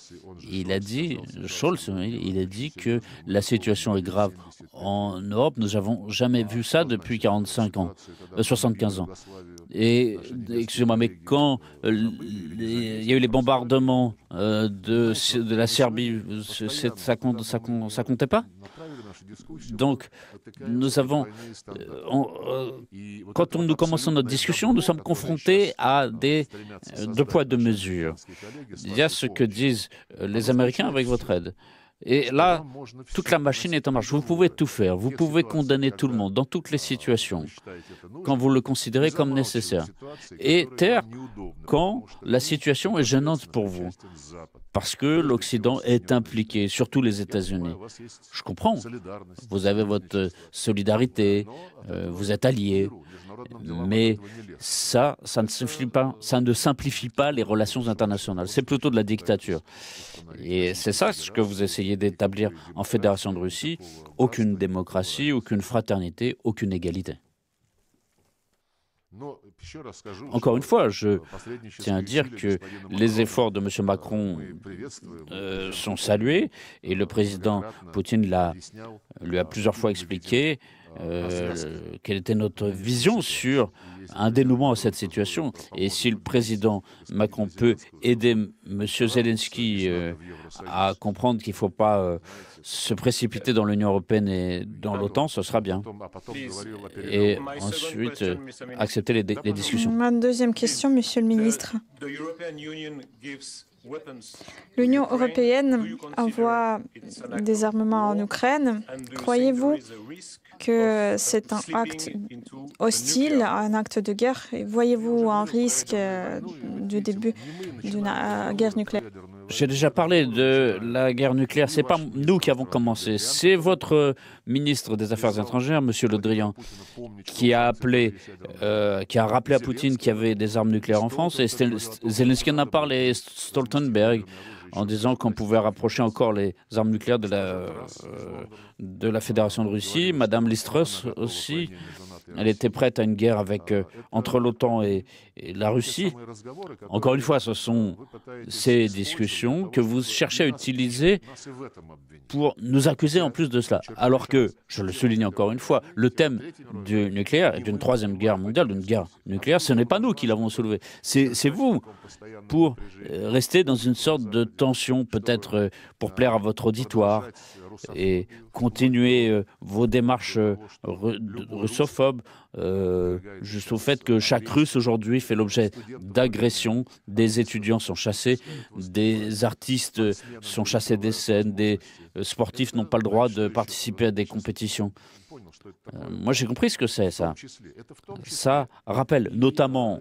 il a dit, Scholz, il a dit que la situation est grave en Europe. Nous n'avons jamais vu ça depuis 75 ans. Et, excusez-moi, mais quand il y a eu les bombardements de la Serbie, ça comptait pas? Donc, nous avons, quand nous commençons notre discussion, nous sommes confrontés à deux poids, deux mesures. Il y a ce que disent les Américains avec votre aide. Et là, toute la machine est en marche. Vous pouvez tout faire. Vous pouvez condamner tout le monde dans toutes les situations, quand vous le considérez comme nécessaire. Et taire quand la situation est gênante pour vous, parce que l'Occident est impliqué, surtout les États-Unis. Je comprends. Vous avez votre solidarité, vous êtes alliés. Mais ça ne simplifie pas les relations internationales. C'est plutôt de la dictature. Et c'est ça ce que vous essayez d'établir en Fédération de Russie. Aucune démocratie, aucune fraternité, aucune égalité. Encore une fois, je tiens à dire que les efforts de M. Macron sont salués et le président Poutine lui a plusieurs fois expliqué quelle était notre vision sur un dénouement à cette situation. Et si le président Macron peut aider M. Zelensky à comprendre qu'il ne faut pas se précipiter dans l'Union européenne et dans l'OTAN, ce sera bien. Et ensuite, accepter les discussions. Ma deuxième question, Monsieur le ministre. L'Union européenne envoie des armements en Ukraine. Croyez-vous que c'est un acte hostile, un acte de guerre? Voyez-vous un risque du début d'une guerre nucléaire? J'ai déjà parlé de la guerre nucléaire. Ce n'est pas nous qui avons commencé. C'est votre ministre des Affaires étrangères, M. Le Drian, qui a rappelé à Poutine qu'il y avait des armes nucléaires en France. Et Zelensky en a parlé, et Stoltenberg, en disant qu'on pouvait rapprocher encore les armes nucléaires de la Fédération de Russie. Madame Liz-Truss aussi, elle était prête à une guerre entre l'OTAN et la Russie. Encore une fois, ce sont ces discussions que vous cherchez à utiliser pour nous accuser en plus de cela. Alors que, je le souligne encore une fois, le thème du nucléaire et d'une troisième guerre mondiale, d'une guerre nucléaire, ce n'est pas nous qui l'avons soulevé. C'est vous, pour rester dans une sorte de tension, peut-être pour plaire à votre auditoire et continuer vos démarches russophobes, juste au fait que chaque Russe aujourd'hui fait l'objet d'agressions, des étudiants sont chassés, des artistes sont chassés des scènes, des sportifs n'ont pas le droit de participer à des compétitions. Moi, j'ai compris ce que c'est, ça. Ça rappelle notamment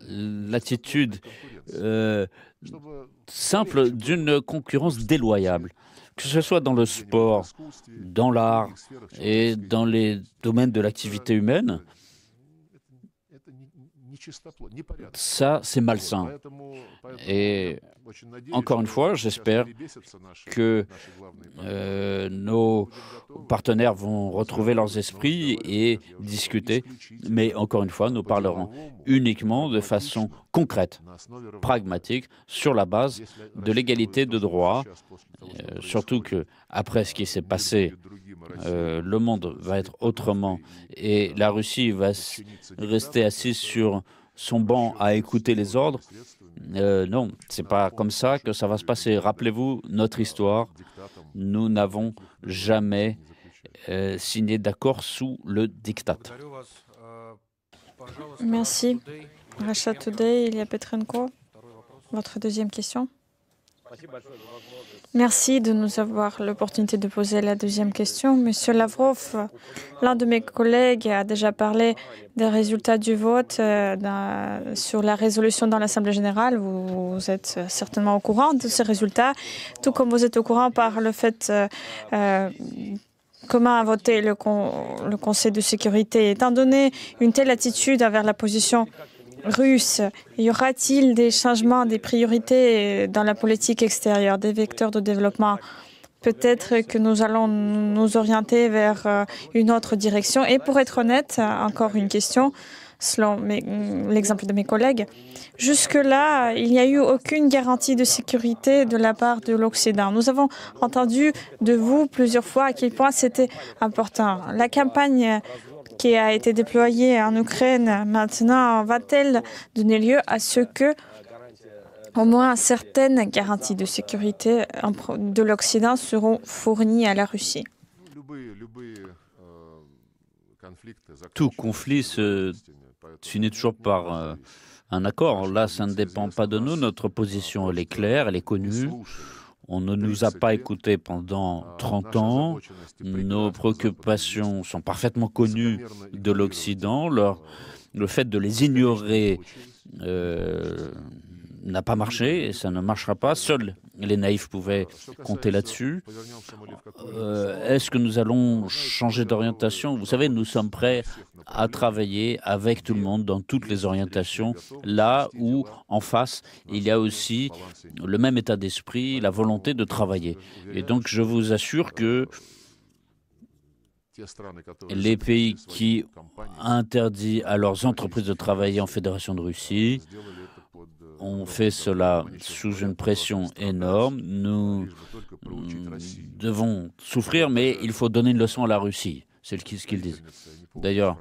l'attitude simple d'une concurrence déloyale, que ce soit dans le sport, dans l'art et dans les domaines de l'activité humaine. Ça, c'est malsain. Et encore une fois, j'espère que nos partenaires vont retrouver leurs esprits et discuter. Mais encore une fois, nous parlerons uniquement de façon concrète, pragmatique, sur la base de l'égalité de droit. Surtout qu'après ce qui s'est passé, le monde va être autrement et la Russie va rester assise sur son banc à écouter les ordres. Non, c'est pas comme ça que ça va se passer. Rappelez-vous notre histoire. Nous n'avons jamais signé d'accord sous le diktat. Merci. Russia Today, Ilya Petrenko. Votre deuxième question. Merci de nous avoir l'opportunité de poser la deuxième question. Monsieur Lavrov, l'un de mes collègues a déjà parlé des résultats du vote sur la résolution dans l'Assemblée générale. Vous êtes certainement au courant de ces résultats, tout comme vous êtes au courant par le fait comment a voté le Conseil de sécurité. Étant donné une telle attitude envers la position russe, y aura-t-il des changements, des priorités dans la politique extérieure, des vecteurs de développement? Peut-être que nous allons nous orienter vers une autre direction. Et pour être honnête, encore une question, selon l'exemple de mes collègues, jusque-là, il n'y a eu aucune garantie de sécurité de la part de l'Occident. Nous avons entendu de vous plusieurs fois à quel point c'était important. La campagne qui a été déployée en Ukraine maintenant va-t-elle donner lieu à ce que au moins certaines garanties de sécurité de l'Occident seront fournies à la Russie? Tout conflit se finit toujours par un accord. Là, ça ne dépend pas de nous. Notre position, elle est claire, elle est connue. On ne nous a pas écoutés pendant 30 ans. Nos préoccupations sont parfaitement connues de l'Occident. Le fait de les ignorer n'a pas marché et ça ne marchera pas. Seuls les naïfs pouvaient compter là-dessus. Est-ce que nous allons changer d'orientation? Vous savez, nous sommes prêts à travailler avec tout le monde dans toutes les orientations, là où, en face, il y a aussi le même état d'esprit, la volonté de travailler. Et donc, je vous assure que les pays qui interdisent à leurs entreprises de travailler en Fédération de Russie ont fait cela sous une pression énorme. Nous devons souffrir, mais il faut donner une leçon à la Russie. C'est ce qu'ils disent. D'ailleurs,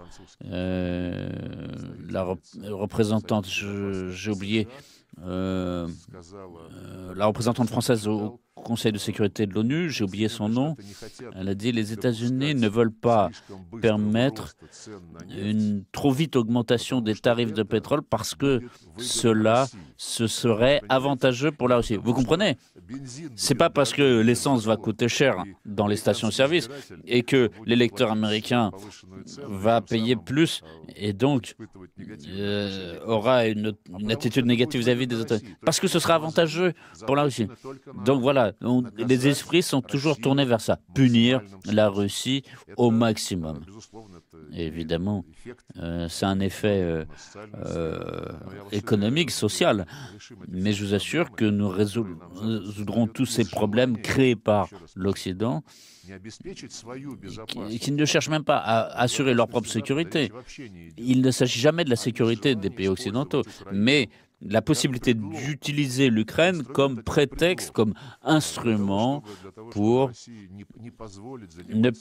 la représentante, j'ai oublié, la représentante française au Conseil de sécurité de l'ONU, j'ai oublié son nom, elle a dit les États-Unis ne veulent pas permettre une trop vite augmentation des tarifs de pétrole parce que cela, ce serait avantageux pour la Russie. Vous comprenez? C'est pas parce que l'essence va coûter cher dans les stations-service et que l'électeur américain va payer plus et donc aura une attitude négative vis-à-vis des autres. Parce que ce sera avantageux pour la Russie. Donc voilà, les esprits sont toujours tournés vers ça, punir la Russie au maximum. Et évidemment, c'est un effet économique, social, mais je vous assure que nous résoudrons tous ces problèmes créés par l'Occident qui ne cherchent même pas à assurer leur propre sécurité. Il ne s'agit jamais de la sécurité des pays occidentaux, mais la possibilité d'utiliser l'Ukraine comme prétexte, comme instrument pour ne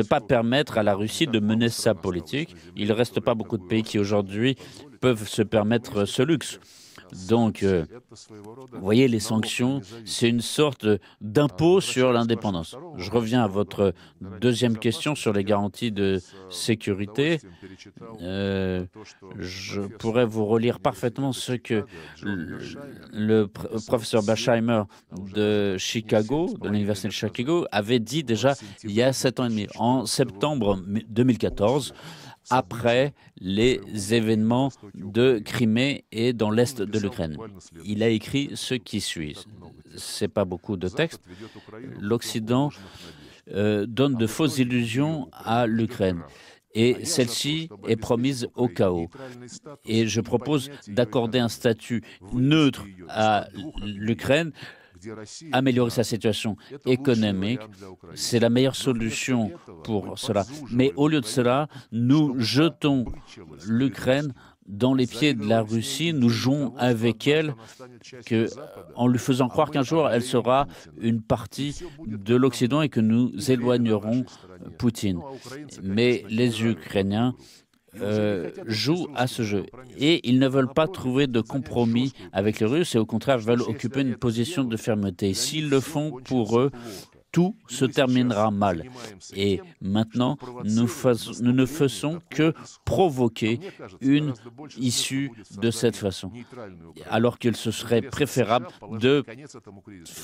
pas permettre à la Russie de mener sa politique. Il ne reste pas beaucoup de pays qui aujourd'hui peuvent se permettre ce luxe. Donc, vous voyez, les sanctions, c'est une sorte d'impôt sur l'indépendance. Je reviens à votre deuxième question sur les garanties de sécurité. Je pourrais vous relire parfaitement ce que le professeur Basheimer de Chicago, de l'Université de Chicago, avait dit déjà il y a 7 ans et demi, en septembre 2014, après les événements de Crimée et dans l'est de l'Ukraine. Il a écrit ce qui suit. Ce n'est pas beaucoup de texte. L'Occident donne de fausses illusions à l'Ukraine. Et celle-ci est promise au chaos. Et je propose d'accorder un statut neutre à l'Ukraine, améliorer sa situation économique, c'est la meilleure solution pour cela. Mais au lieu de cela, nous jetons l'Ukraine dans les pieds de la Russie, nous jouons avec elle en lui faisant croire qu'un jour elle sera une partie de l'Occident et que nous éloignerons Poutine. Mais les Ukrainiens jouent à ce jeu. Et ils ne veulent pas trouver de compromis avec les Russes et au contraire veulent occuper une position de fermeté. S'ils le font pour eux, tout se terminera mal. Et maintenant, nous ne faisons que provoquer une issue de cette façon, alors qu'il se serait préférable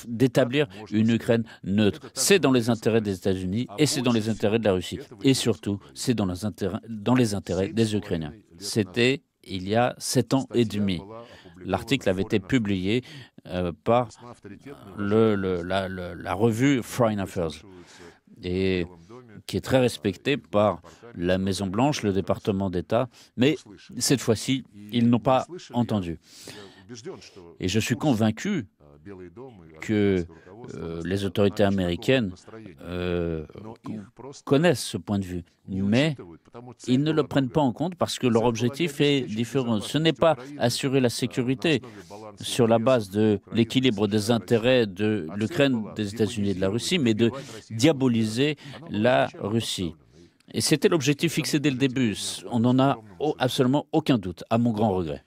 d'établir une Ukraine neutre. C'est dans les intérêts des États-Unis et c'est dans les intérêts de la Russie. Et surtout, c'est dans les intérêts des Ukrainiens. C'était il y a 7 ans et demi. L'article avait été publié par la revue Foreign Affairs, et qui est très respectée par la Maison-Blanche, le département d'État, mais cette fois-ci, ils n'ont pas entendu. Et je suis convaincu que les autorités américaines connaissent ce point de vue, mais ils ne le prennent pas en compte parce que leur objectif est différent. Ce n'est pas assurer la sécurité sur la base de l'équilibre des intérêts de l'Ukraine, des États-Unis et de la Russie, mais de diaboliser la Russie. Et c'était l'objectif fixé dès le début. On n'en a absolument aucun doute, à mon grand regret.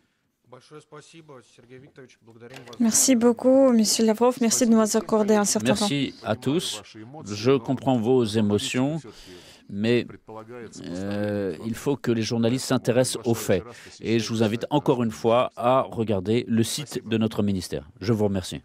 Merci beaucoup, Monsieur Lavrov. Merci de nous accorder un certain temps. Merci à tous. Je comprends vos émotions, mais il faut que les journalistes s'intéressent aux faits. Et je vous invite encore une fois à regarder le site de notre ministère. Je vous remercie.